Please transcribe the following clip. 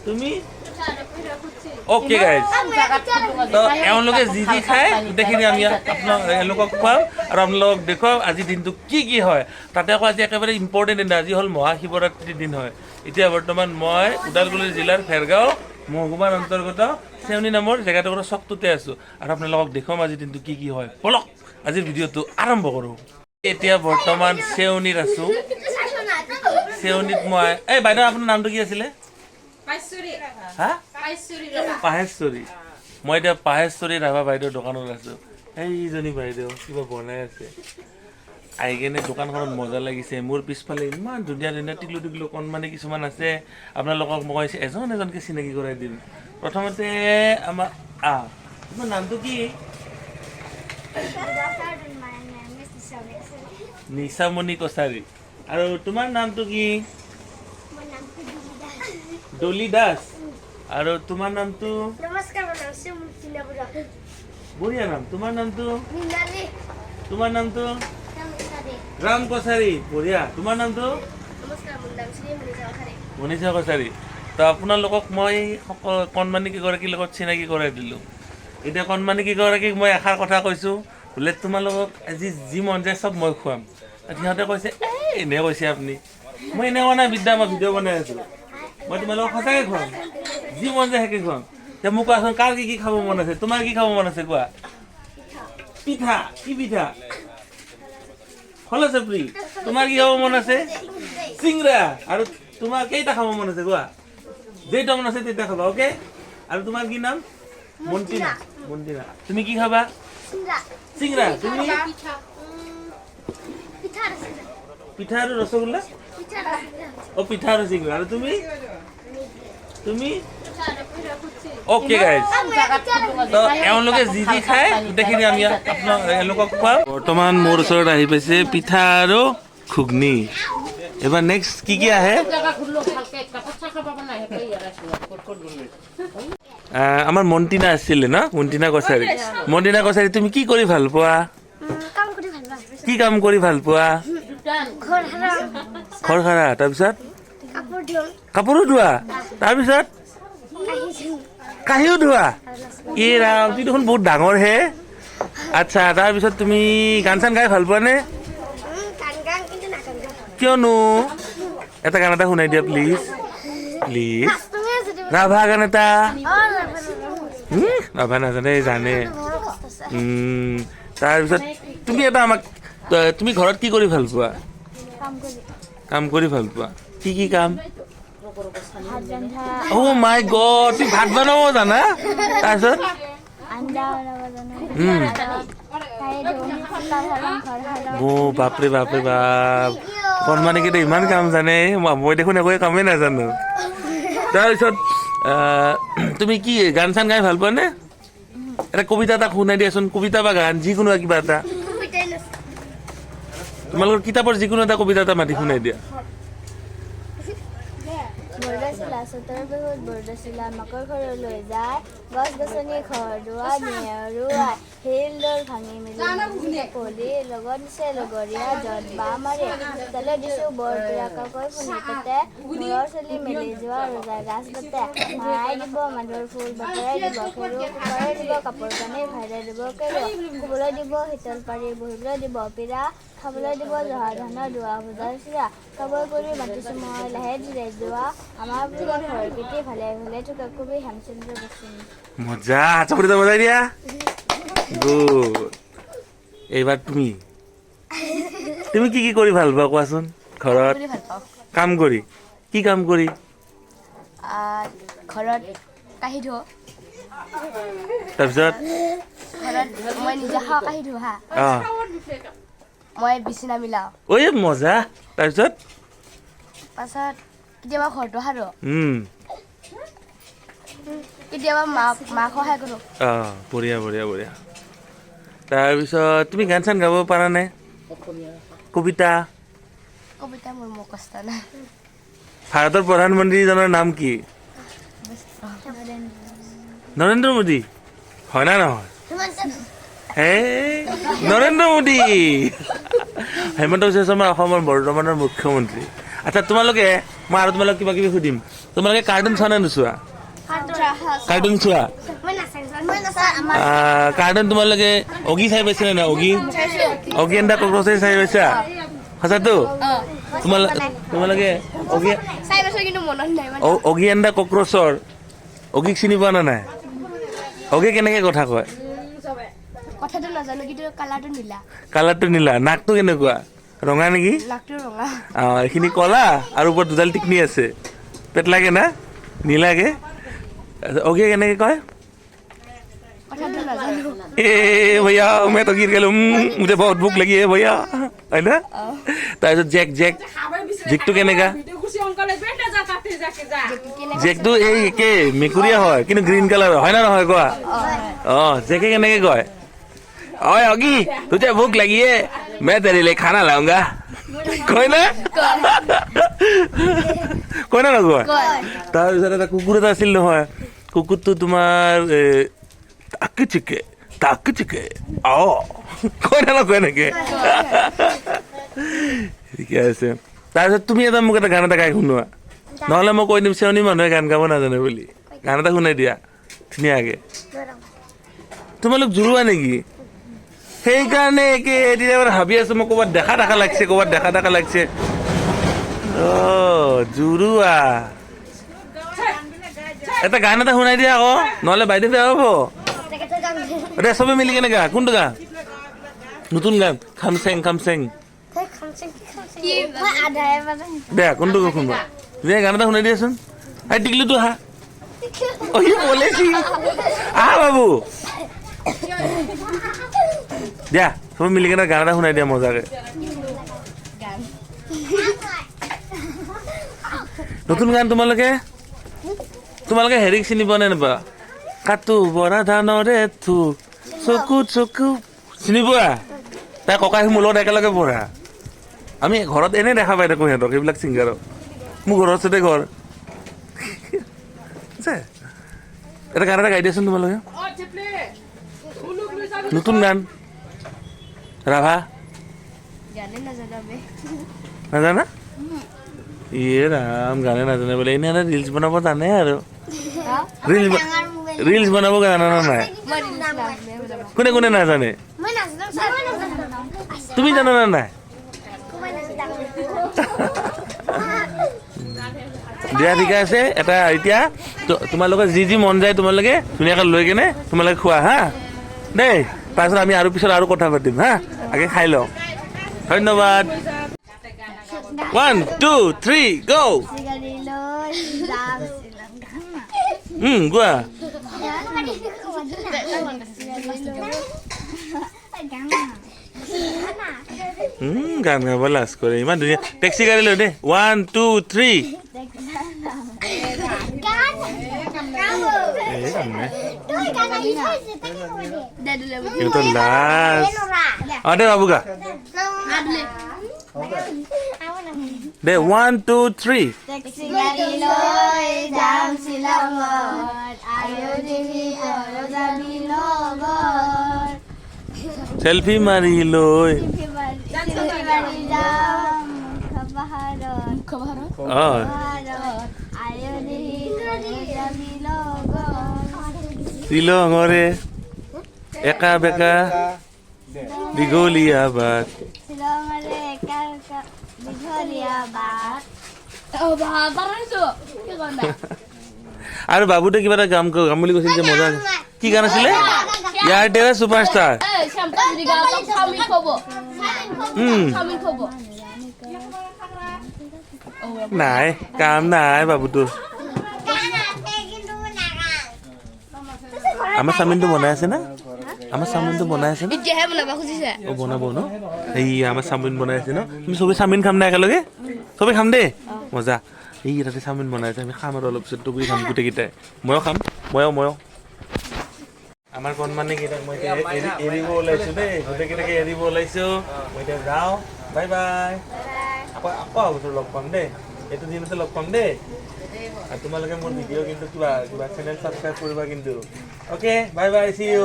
তুমি okay guys तो एवंलोके जी जी खाय गोटेखिनि आमी एलोকক खुवाम आरो आपनालोक देखुवाम আজি दिनটো কি হয় তাতে আকৌ আজি একেবাৰে ইম্পৰ্টেণ্ট দিন আজি হ'ল মহাশিৱৰাত্ৰিৰ দিন হয় এতিয়া বৰ্তমান মই ওদালগুৰি জিলাৰ ফেৰগাঁও মহকুমাৰ অন্তৰ্গত চেউনি নামৰ জেগাটোৰ চকটোতে আছো আৰু আপোনালোকক দেখুৱাম আজি দিনটো কি হয় বলক আজিৰ ভিডিঅ'টো আৰম্ভ কৰোঁ এতিয়া বৰ্তমান চেউনিত আছো চেউনিত মই এই বাইদেউ আপোনাৰ নামটো কি আছিলে হা পাহেশ্বৰী মই এতিয়া পাহেশ্বৰী ৰাভা বাইদেউৰ দোকানত আছোঁ এইজনী বাইদেউ কিবা বনাই আছে আহি কেনে দোকানখনত মজা লাগিছে মোৰ পিছফালে ইমান ধুনীয়া ধুনীয়া টিকলু টিকলু কণমানি কিছুমান আছে আপোনালোকক মই এজনকৈ চিনাকি কৰাই দিম প্ৰথমতে আমাৰ তোমাৰ নামটো কি নিশামণি কছাৰী আৰু তোমাৰ নামটো কি ডলি দাস আৰু তোমাৰ নামটো নমস্কাৰ বনাইছে মুক্তিনা বুঢ়া বঢ়িয়া নাম তোমাৰ নামটো মিনালি তোমাৰ নামটো ৰাম কছাৰী বঢ়িয়া তোমাৰ নামটো নমস্কাৰ মোৰ নাম শ্ৰী মনীষা কছাৰী তো আপোনালোকক মই কণমানি কেইগৰাকীৰ লগত চিনাকি কৰাই দিলোঁ এতিয়া কণমানি কেইগৰাকীক মই এষাৰ কথা কৈছোঁ বোলে তোমালোকক আজি যি মন যায় চব মই খুৱাম সিহঁতে কৈছে এনে কৈছে আপুনি মই এনে কোৱা নাই বিদ্যা মই ভিডিঅ' বনাই আছোঁ মই তোমালোকক সঁচাকৈ খুৱাম যি মন যায় সেইকে খুৱাম এতিয়া মোক কোৱাচোন কাৰ কি খাব মন আছে তোমাৰ কি খাব মন আছে কোৱা পিঠা কি পিঠা খোলাচাপৰি তোমাৰ কি খাব মন আছে চিংৰা আৰু তোমাৰ কেইটা খাব মন আছে কোৱা যেইটা মন আছে তেইটা খাবা অ'কে আৰু তোমাৰ কি নাম মন্তিনা মন্তিনা তুমি কি খাবা চিংৰা তুমি পিঠা আৰু ৰসগোল্লা পিঠা আৰু চিংৰা আৰু তুমি তুমি ओके गाइज तो एवंलोके जी जी खाय गोटेखिनि आमी एलोকক खुवाम बर्तमान मोर ओसৰত আহি পাইছে পিঠা আৰু ঘুগনি এবাৰ নেক্সট কি আহে আমাৰ মন্তিনা আছিলে না মন্তিনা কছাৰী তুমি কি কৰি ভাল পোৱা কি কাম কৰি ভাল পোৱা ঘৰ সাৰা তাৰপিছত কাপোৰো ধোৱা তাৰপিছত কাহিও ধোৱা এই ৰাম তুমি দেখোন বহুত ডাঙৰ হে আচ্ছা তাৰপিছত তুমি গান চান গাই ভাল পোৱা নে কিয়নো এটা গান এটা শুনাই দিয়া প্লিজ প্লিজ ৰাভা গান এটা ৰাভা নাজানে জানে তাৰপিছত তুমি এটা আমাক তুমি ঘৰত কি কৰি ভাল পোৱা কাম কৰি ভাল পোৱা কি কাম Oh my god, তুমি ভাত বনাব জানা তাৰপিছত বাপৰে বাপৰে বাপ কণমানি কেইটা ইমান কাম জানে মই দেখোন একোৱে কামেই নাজানো তাৰপিছত তুমি কি গান চান গাই ভাল পোৱা নে এটা কবিতা এটা শুনাই দিয়াচোন কবিতা বা গান যিকোনো কিবা এটা তোমালোকৰ কিতাপৰ যিকোনো এটা কবিতা এটা মাতি শুনাই দিয়া বৰদৈচিলা চতৰ বিহুত বৰদৈচিলা মাকৰ ঘৰলৈ যায় গছ গছনি ঘৰ দুৱাৰ নেৰুৱাই শিল দৌল ভাঙি মেলি পলি লগত দিছে লগৰীয়া যত বা মাৰে তালে দিছোঁ বৰপীৰা কাকৈ শুনি তাতে মূৰৰ চলি মেলি যোৱা ৰজাই গাছ বাটে মাৰাই দিব মাধুৰ ফুল বতৰাই দিব খেৰু কুকাৰে দিব কাপোৰ কানি ভাইৰাই দিব কেৰু শুবলৈ দিব শীতল পাৰি বহিবলৈ দিব পীৰা খাবলৈ দিব জহা ধানৰ দোৱা ভোজাৰ চিৰা কাবৈ কৰি মাতিছোঁ মই লাহে ধীৰে যোৱা আমাৰ ঘৰ কেটি ভালে ভালে থকা কবি হেমচন্দ্ৰ গোস্বামী মজা চাপৰিটা বজাই দিয়া গুড এইবাৰ তুমি কি কৰি ভাল পোৱা কোৱাচোন ঘৰত কাম কৰি কি কাম কৰি ঘৰত কাঢ়ি ধো তাৰপিছত ঘৰত মই নিজে খাওঁ কাঢ়ি ধো হা মই বিচনা মিলাওঁ ঐ মজা তাৰপিছত পাছত কেতিয়াবা ঘৰটো সাৰো কেতিয়াবা মাক সহায় কৰোঁ বঢ়িয়া বঢ়িয়া বঢ়িয়া তাৰপিছত তুমি গান চান গাব পাৰা নে কবিতা কবিতা মোৰ মুখস্থ নাই ভাৰতৰ প্ৰধানমন্ত্ৰীজনৰ নাম কি নৰেন্দ্ৰ মোদী হয় না নহয় নৰেন্দ্ৰ মোদী হেমন্ত বিশ্ব শৰ্মা অসমৰ বৰ্তমানৰ মুখ্যমন্ত্ৰী আচ্ছা তোমালোকে মই আৰু তোমালোক কিবা কিবি সুধিম তোমালোকে কাৰ্টুন চোৱা নে নোচোৱা কাৰ্টুন চোৱা কাৰ্টুন তোমালোকে অগি চাই পাইছা নে অগি অগি এণ্ড দ্য ককৰ'চ চাই পাইছা সঁচাটো তোমালোকে অগি এণ্ড দ্য ককৰ'চৰ অগিক চিনি পোৱা নে নাই অগি কেনেকে কথা কয় কথাটো নাজানো কিন্তু কালাৰটো নীলা নাকটো কেনেকুৱা ৰঙা নেকি এইখিনি কলা আৰু ওপৰত দুডাল টিকনি আছে পেট লাগে না নীলাকে অগিয়ে কেনেকে কয় ए भैया मैं तो गिर गया मुझे बहुत भूख लगी है भैया है ना তাৰপিছত জেক জেক জেকটো কেনেকা জেকটো এই একে মেকুৰীয়া হয় কিন্তু গ্ৰীণ কালাৰ হয় না নহয় কোৱা জেকে কেনেকে কয় ओए होगी तुझे भूख लगी है मैं तेरे लिए खाना लाऊंगा কয় না কয় না নকয় তাৰপিছত এটা কুকুৰ এটা আছিল নহয় কুকুৰটো তোমাৰ তাক চিকে কয় না নকয় নেকি ঠিকে আছে তাৰপিছত তুমি এটা মোক এটা গান এটা গাই শুনোৱা নহ'লে মই কৈ দিম চেউনী মানুহে গান গাব নাজানে বুলি গান এটা শুনাই দিয়া ধুনীয়াকে তোমালোক জুৰুৱা নেকি সেইকাৰণে একে এতিয়া ভাবি আছো মই ক'ৰবাত দেখা লাগছে জুৰুৱা এটা গান এটা শুনাই দিয়া আকৌ নহ'লে বাইদেউ বেয়া হ'ব দে চবে মিলি কেনে গা কোনটো গা নতুন গান খামচেং দে কোনটো শুনবা দে গান এটা শুনাই দিয়াচোন আই টিকলুটো হা বলেছি আহা বাবু দিয়া চবে মিলি কেনে গান এটা শুনাই দিয়া মজাকে নতুন গান তোমালোকে হেৰিক চিনি পোৱা নে নাপোৱা কাটো বৰা ধানৰে থোক চকু চিনি পোৱা তাই ককাই মোৰ লগত একেলগে পঢ়া আমি ঘৰত এনেই দেখা পাই থাকোঁ সিহঁতক এইবিলাক ছিংগাৰক মোৰ ঘৰৰ ওচৰতে ঘৰ এটা গান এটা গাই দিয়াচোন তোমালোকে নতুন গান ৰাভা নাজানা ইয়ে ৰাম গানে নাজানে বোলে এনে ৰিলচ বনাব জানে আৰু ৰিলচ বনাব জানা নাই কোনে নাজানে তুমি জানা না নাই দিয়া ঠিকে আছে এটা এতিয়া তোমালোকে যি মন যায় তোমালোকে ধুনীয়াকৈ লৈ কেনে তোমালোকে খোৱা হা দেই তাৰপিছত আমি আৰু পিছত আৰু কথা পাতিম হা আগে খাই লওঁ ধন্যবাদ 1 2 3 go গোৱা গান গাব লাজ কৰে ইমান ধুনীয়া টেক্সি গাড়ী লৈ দেই 1 2 3 লাজ দে বাবু গা দে 1 2 3 টেক্সি গাড়ী লৈ যাম শ্বিলঙত আৰু দিবি যাবি লগত সেলফি মাৰি লৈ যাম পাহাৰত আৰু দিবি যাবি লগত শ্বিলঙৰে একা বেকা দীঘলীয়া বাট শ্বিলঙৰে একা দীঘলীয়া বাট আৰু বাবুতে কিবা এটা গাম বুলি কৈছিল যে মজা কি গান আছিলে এয়াৰটেল ছুপাৰষ্টাৰ নাই কাম নাই বাবুটোৰ আমাৰ চাওমিনটো বনাই আছে না বনাব ন এই আমাৰ চাওমিন বনাই আছে ন তুমি চবেই চাওমিন খাম না একেলগে চবেই খাম দেই মজা এই তাতে চাওমিন বনাই আছে আমি খাম আৰু অলপ পিছত টুকুৰি খাম গোটেইকেইটাই ময়ো খাম ময়ো আমাৰ কণমানি কেইটাক মই এৰিব ওলাইছোঁ দেই গোটেইকেইটাকে এৰিব ওলাইছোঁ মই এতিয়া যাওঁ বাই আকৌ আগতে লগ পাম দেই এইটো দিনতে লগ পাম দেই আৰু তোমালোকে মোৰ ভিডিঅ' কিন্তু কিবা চেনেল ছাবস্ক্ৰাইব কৰিবা কিন্তু অ'কে বাই চি ইউ